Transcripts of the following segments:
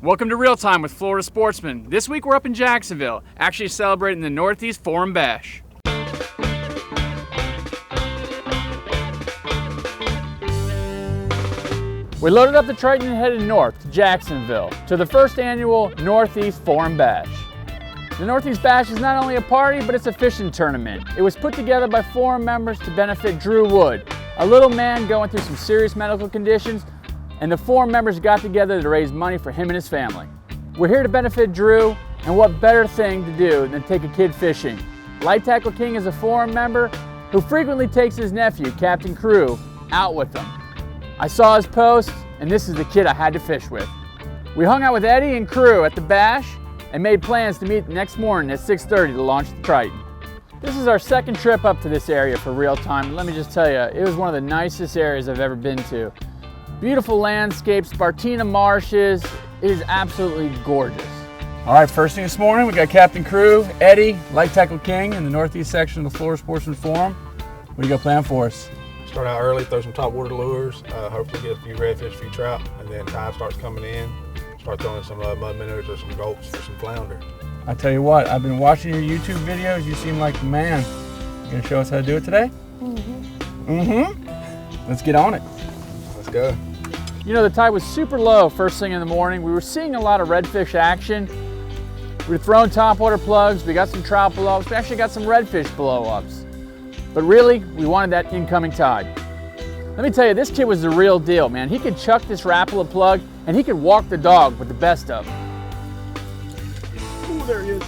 Welcome to Real Time with Florida Sportsman. This week we're up in Jacksonville, actually celebrating the Northeast Forum Bash. We loaded up the Triton and headed north to Jacksonville to the first annual Northeast Forum Bash. The Northeast Bash is not only a party, but it's a fishing tournament. It was put together by Forum members to benefit Drew Wood, a little man going through some serious medical conditions, and the Forum members got together to raise money for him and his family. We're here to benefit Drew, and what better thing to do than take a kid fishing? Light Tackle King is a Forum member who frequently takes his nephew, Captain Crew, out with him. I saw his post, and this is the kid I had to fish with. We hung out with Eddie and Crew at the bash and made plans to meet the next morning at 6:30 to launch the Triton. This is our second trip up to this area for Real Time, and let me just tell you, it was one of the nicest areas I've ever been to. Beautiful landscapes, Spartina marshes, it is absolutely gorgeous. All right, first thing this morning, we got Captain Crew, Eddie, Light Tackle King in the Northeast section of the Florida Sportsman Forum. What do you got planned for us? Start out early, throw some top water lures, hopefully get a few redfish, a few trout, and then tide starts coming in. Start throwing some mud minnows or some gulps for some flounder. I tell you what, I've been watching your YouTube videos. You seem like the man. You gonna show us how to do it today? Let's get on it. Let's go. You know, the tide was super low first thing in the morning. We were seeing a lot of redfish action. We were throwing topwater plugs. We got some trout blow-ups. We actually got some redfish blow-ups. But really, we wanted that incoming tide. Let me tell you, this kid was the real deal, man. He could chuck this Rapala plug, and he could walk the dog with the best of them. Ooh, there he is.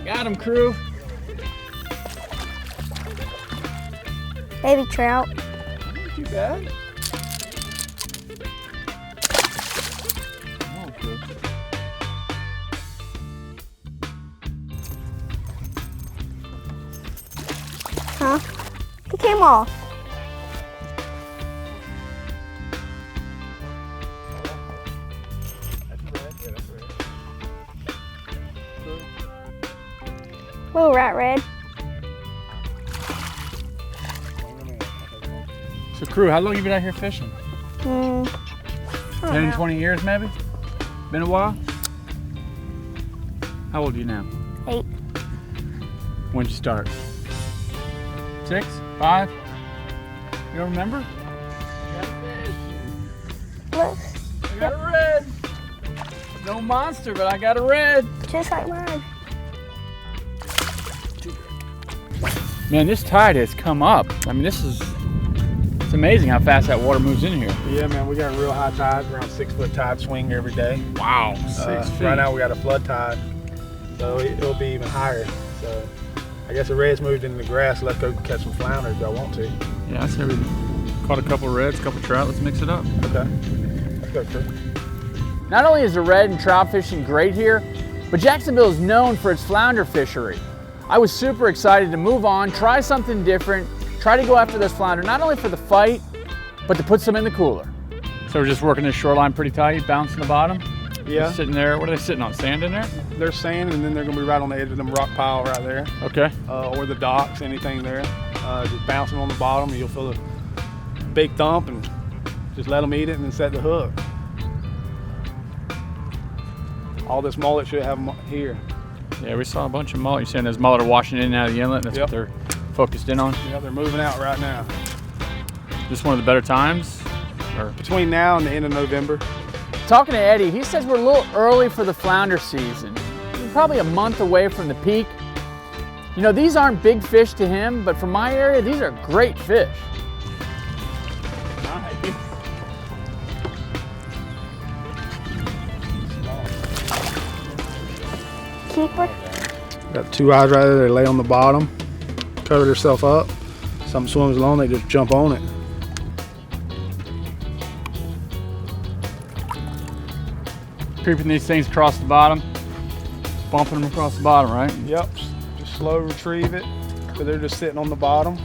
Got him, Crew. Baby trout. Not too bad. Come on, Crew. Huh? He came off. Little rat red. So Crew, how long have you been out here fishing? 10, 20 years maybe? Been a while? How old are you now? 8. When'd you start? 6? 5? You don't remember? Look. I got a red. No monster, but I got a red. Just like mine. Man, this tide has come up. I mean, it's amazing how fast that water moves in here. Yeah, man, we got real high tides, around 6 foot tide swing every day. Wow, 6 feet. Right now we got a flood tide, so it'll be even higher. So I guess the reds moved into the grass. Let's go catch some flounder if y'all want to. Yeah, I say we caught a couple reds, a couple trout. Let's mix it up. Okay, let's go, Crew. Not only is the red and trout fishing great here, but Jacksonville is known for its flounder fishery. I was super excited to move on, try something different, try to go after this flounder, not only for the fight, but to put some in the cooler. So we're just working this shoreline pretty tight, bouncing the bottom? Yeah. Just sitting there, what are they sitting on, sand in there? They're sand, and then they're gonna be right on the edge of them rock pile right there. Okay. Or the docks, anything there. Just bouncing on the bottom, and you'll feel a big thump, and just let them eat it and then set the hook. All this mullet should have them here. Yeah, we saw a bunch of mullet. You're saying there's mullet are washing in and out of the inlet, and that's what they're focused in on? Yeah, they're moving out right now. This one of the better times? Or? Between now and the end of November. Talking to Eddie, he says we're a little early for the flounder season. We're probably a month away from the peak. You know, these aren't big fish to him, but for my area, these are great fish. Keeper. Got 2 eyes right there. They lay on the bottom, cover themselves up. Something swims along, they just jump on it. Creeping these things across the bottom, bumping them across the bottom, right? Yep, just slow retrieve it, because they're just sitting on the bottom.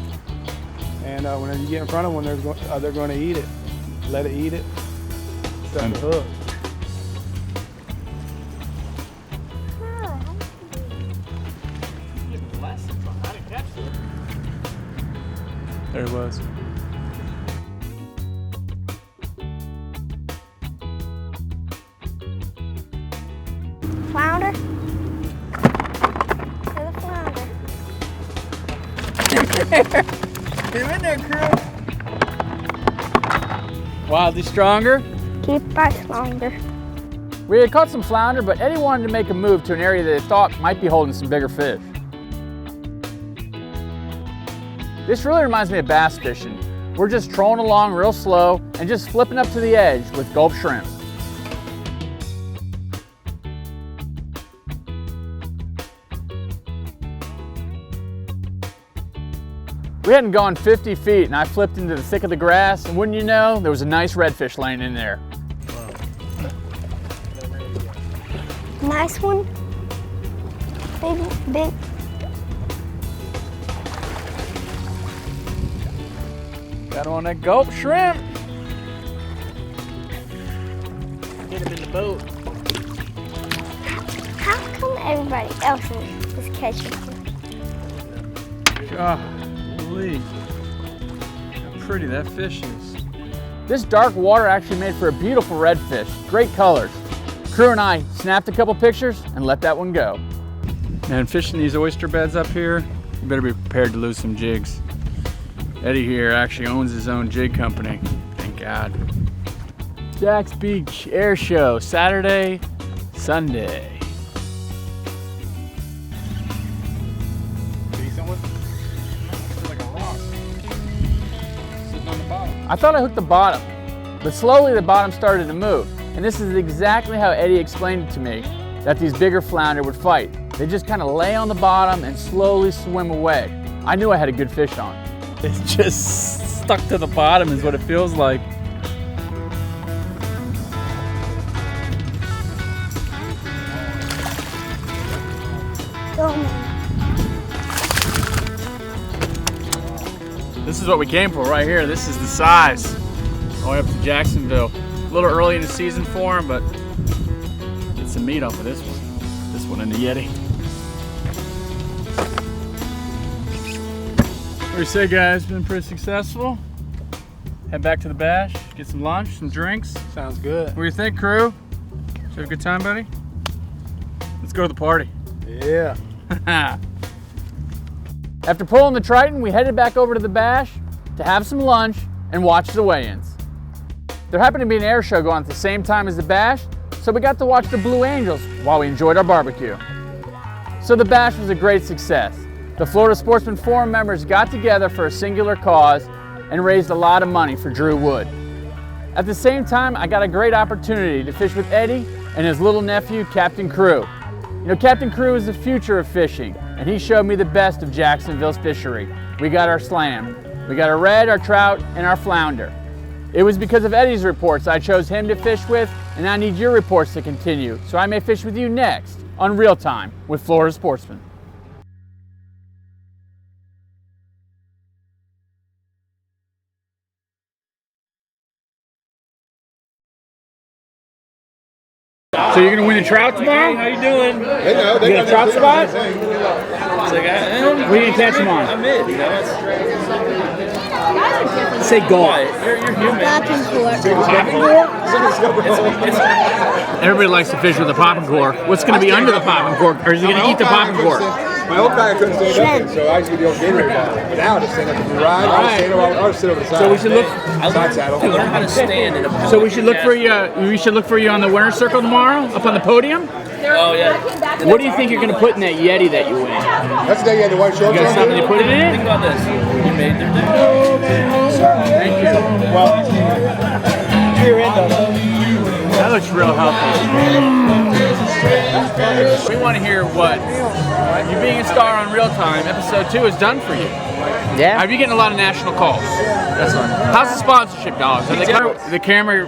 And whenever you get in front of them, they're going to eat it. Let it eat it, set the hook. There it was. Flounder. There's a flounder. Get him in there, crew. Wildly stronger. Keep us longer. We had caught some flounder, but Eddie wanted to make a move to an area that he thought might be holding some bigger fish. This really reminds me of bass fishing. We're just trolling along real slow and just flipping up to the edge with gulp shrimp. We hadn't gone 50 feet and I flipped into the thick of the grass, and wouldn't you know, there was a nice redfish laying in there. Nice one. Big. Got him on that gulp shrimp. Get him in the boat. How come everybody else is catching fish? Golly, how pretty that fish is. This dark water actually made for a beautiful redfish. Great colors. Crew and I snapped a couple pictures and let that one go. Man, fishing these oyster beds up here, you better be prepared to lose some jigs. Eddie here actually owns his own jig company. Thank God. Jax Beach Air Show, Saturday, Sunday. Decent one? Looks like a rock. Sitting on the bottom. I thought I hooked the bottom, but slowly the bottom started to move. And this is exactly how Eddie explained it to me, that these bigger flounder would fight. They just kind of lay on the bottom and slowly swim away. I knew I had a good fish on. It's just stuck to the bottom is what it feels like. Oh man. This is what we came for right here. This is the size. All the way up to Jacksonville. A little early in the season for him, but get some meat off of this one. This one in the Yeti. What do you say, guys? Been pretty successful. Head back to the bash, get some lunch, some drinks. Sounds good. What do you think, crew? Did you have a good time, buddy? Let's go to the party. Yeah. After pulling the Triton, we headed back over to the bash to have some lunch and watch the weigh-ins. There happened to be an air show going at the same time as the bash, so we got to watch the Blue Angels while we enjoyed our barbecue. So the bash was a great success. The Florida Sportsman Forum members got together for a singular cause and raised a lot of money for Drew Wood. At the same time, I got a great opportunity to fish with Eddie and his little nephew, Captain Crew. You know, Captain Crew is the future of fishing, and he showed me the best of Jacksonville's fishery. We got our slam. We got our red, our trout, and our flounder. It was because of Eddie's reports I chose him to fish with, and I need your reports to continue, so I may fish with you next on Real Time with Florida Sportsman. So you're gonna win the trout tomorrow? How you doing? They know. You got a trout spot? It's like, What are you gonna catch them on? I'm it. You know, Say golf. you're human. Everybody likes to fish with a popping cork. What's gonna be under the popping cork? Or is he gonna eat the popping cork? My old guy couldn't stand up, so I used to get the old Gatorade bottle. But now I just stand up and ride. I'll just sit over the side. So we should look. Side saddle. I learned how to stand in a So we should look for you. We should look for you on the winner's circle tomorrow, up on the podium. Oh, yeah. What do you think you're gonna put in that Yeti that you win? That's the day you had the white shorts You got on. something to put it Think in? about this. You made their day. Thank you. Well, that looks real healthy. We want to hear what you being a star on Real Time, episode 2 has done for you. Yeah, Are you getting a lot of national calls? that's fun. How's the sponsorship dollars? The camera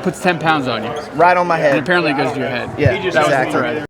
puts 10 pounds on you, Right on my and head. apparently it goes to your head. Yeah, That was the exactly. thread.